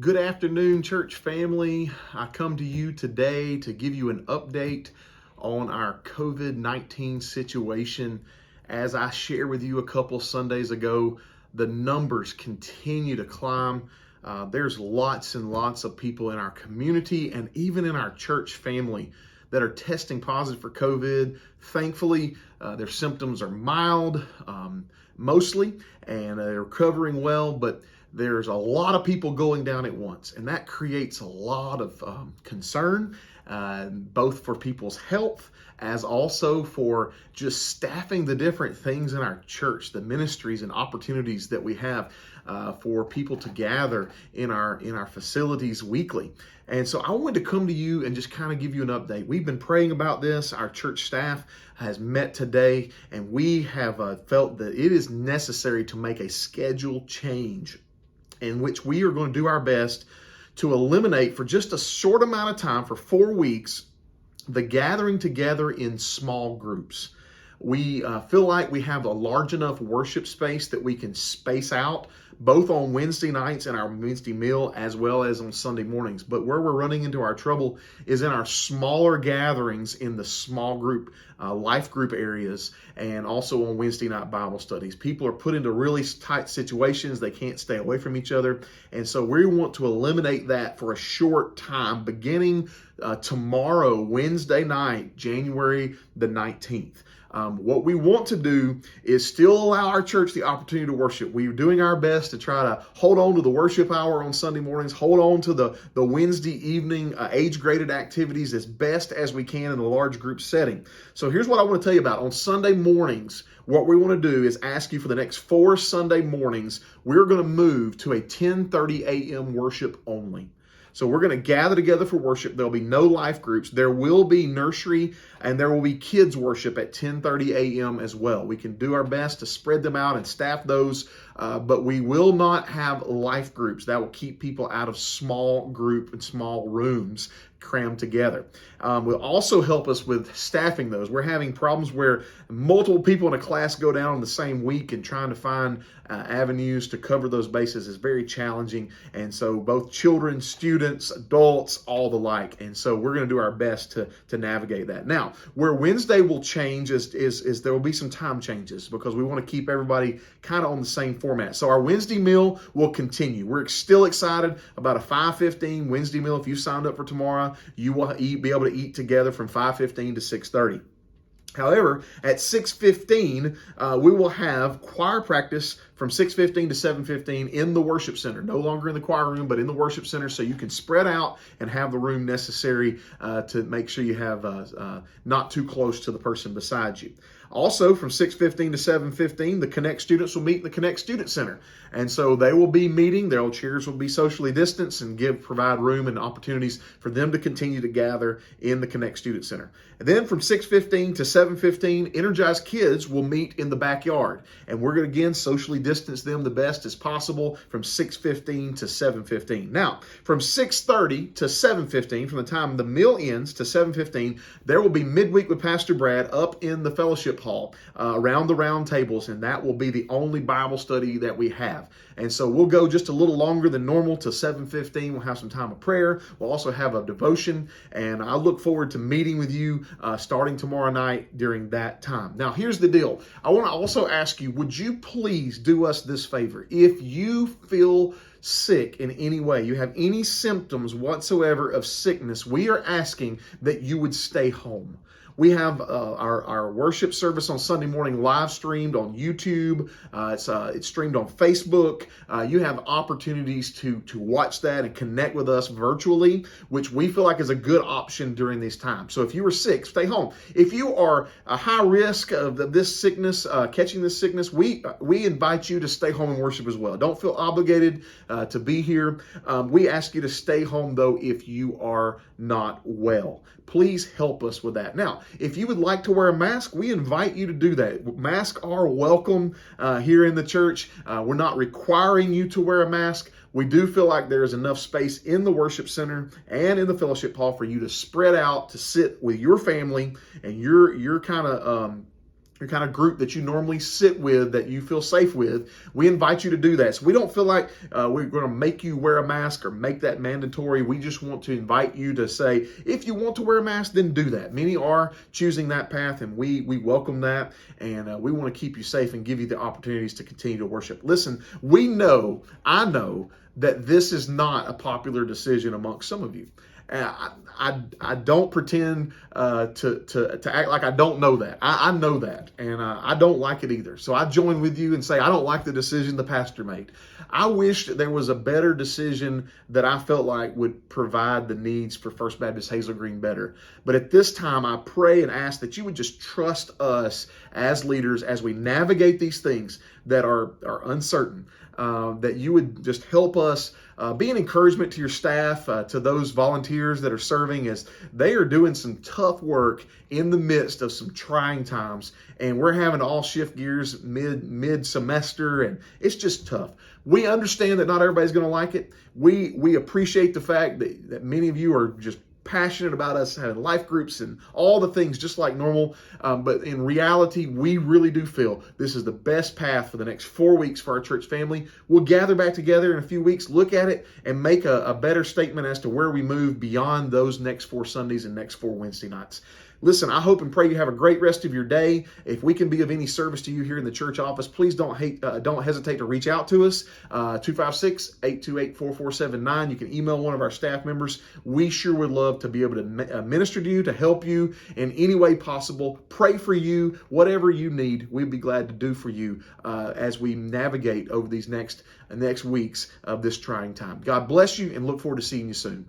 Good afternoon, church family. I come to you today to give you an update on our COVID-19 situation. As I shared with you a couple Sundays ago, the numbers continue to climb. There's lots and lots of people in our community and even in our church family that are testing positive for COVID. Thankfully, their symptoms are mild, mostly, and they're recovering well, but there's a lot of people going down at once, and that creates a lot of concern, both for people's health as also for just staffing the different things in our church, the ministries and opportunities that we have for people to gather in our facilities weekly. And so I wanted to come to you and just kind of give you an update. We've been praying about this. Our church staff has met today, and we have felt that it is necessary to make a schedule change in which we are going to do our best to eliminate for just a short amount of time, for 4 weeks, the gathering together in small groups. We feel like we have a large enough worship space that we can space out both on Wednesday nights and our Wednesday meal as well as on Sunday mornings. But where we're running into our trouble is in our smaller gatherings in the small group, life group areas, and also on Wednesday night Bible studies. People are put into really tight situations. They can't stay away from each other. And so we want to eliminate that for a short time, beginning tomorrow, Wednesday night, January the 19th. What we want to do is still allow our church the opportunity to worship. We're doing our best to try to hold on to the worship hour on Sunday mornings, hold on to the Wednesday evening age-graded activities as best as we can in a large group setting. So here's what I want to tell you about. On Sunday mornings, what we want to do is ask you for the next 4 Sunday mornings, we're going to move to a 10:30 a.m. worship only. So we're going to gather together for worship. There'll be no life groups. There will be nursery and there will be kids worship at 10:30 a.m. as well. We can do our best to spread them out and staff those, but we will not have life groups. That will keep people out of small group and small rooms crammed together. Will also help us with staffing those. We're having problems where multiple people in a class go down in the same week, and trying to find avenues to cover those bases is very challenging. And so both children, students, adults, all the like. And so we're going to do our best to navigate that. Now, where Wednesday will change is there will be some time changes because we want to keep everybody kind of on the same format. So our Wednesday meal will continue. We're still excited about a 5:15 Wednesday meal. If you signed up for tomorrow, you will be able to eat together from 5:15 to 6:30. However, at 6:15, we will have choir practice from 6:15 to 7:15 in the worship center. No longer in the choir room, but in the worship center, so you can spread out and have the room necessary to make sure you have not too close to the person beside you. Also, from 6:15 to 7:15, the Connect students will meet in the Connect Student Center. And so they will be meeting. Their chairs will be socially distanced and provide room and opportunities for them to continue to gather in the Connect Student Center. And then from 6:15 to 7:15, Energized Kids will meet in the backyard. And we're going to, again, socially distance them the best as possible from 6:15 to 7:15. Now, from 6:30 to 7:15, from the time the meal ends to 7:15, there will be Midweek with Pastor Brad up in the fellowship hall around the round tables, and that will be the only Bible study that we have. And so we'll go just a little longer than normal to 7:15. We'll have some time of prayer. We'll also have a devotion, and I look forward to meeting with you starting tomorrow night during that time. Now, here's the deal. I want to also ask you, would you please do us this favor? If you feel sick in any way, you have any symptoms whatsoever of sickness, we are asking that you would stay home. We have our worship service on Sunday morning live streamed on YouTube. It's streamed on Facebook. You have opportunities to watch that and connect with us virtually, which we feel like is a good option during these times. So if you are sick, stay home. If you are a high risk of this sickness, catching this sickness, we invite you to stay home and worship as well. Don't feel obligated to be here. We ask you to stay home, though, if you are not well. Please help us with that. Now, if you would like to wear a mask, we invite you to do that. Masks are welcome here in the church. We're not requiring you to wear a mask. We do feel like there is enough space in the worship center and in the fellowship hall for you to spread out, to sit with your family and your kind of kind of group that you normally sit with, that you feel safe with, we invite you to do that. So we don't feel like we're going to make you wear a mask or make that mandatory. We just want to invite you to say, if you want to wear a mask, then do that. Many are choosing that path, and we welcome that, and we want to keep you safe and give you the opportunities to continue to worship. Listen, I know that this is not a popular decision amongst some of you. I don't pretend to act like I don't know that. I know that, and I don't like it either. So I join with you and say I don't like the decision the pastor made. I wish there was a better decision that I felt like would provide the needs for First Baptist Hazel Green better. But at this time, I pray and ask that you would just trust us as leaders as we navigate these things that are uncertain. That you would just help us be an encouragement to your staff, to those volunteers that are serving, as they are doing some tough work in the midst of some trying times. And we're having to all shift gears mid semester, and it's just tough. We understand that not everybody's going to like it. We appreciate the fact that many of you are just passionate about us having life groups and all the things just like normal. But in reality, we really do feel this is the best path for the next 4 weeks for our church family. We'll gather back together in a few weeks, look at it, and make a better statement as to where we move beyond those next 4 Sundays and next 4 Wednesday nights. Listen, I hope and pray you have a great rest of your day. If we can be of any service to you here in the church office, please don't hesitate to reach out to us, 256-828-4479. You can email one of our staff members. We sure would love to be able to minister to you, to help you in any way possible, pray for you, whatever you need, we'd be glad to do for you as we navigate over these next weeks of this trying time. God bless you, and look forward to seeing you soon.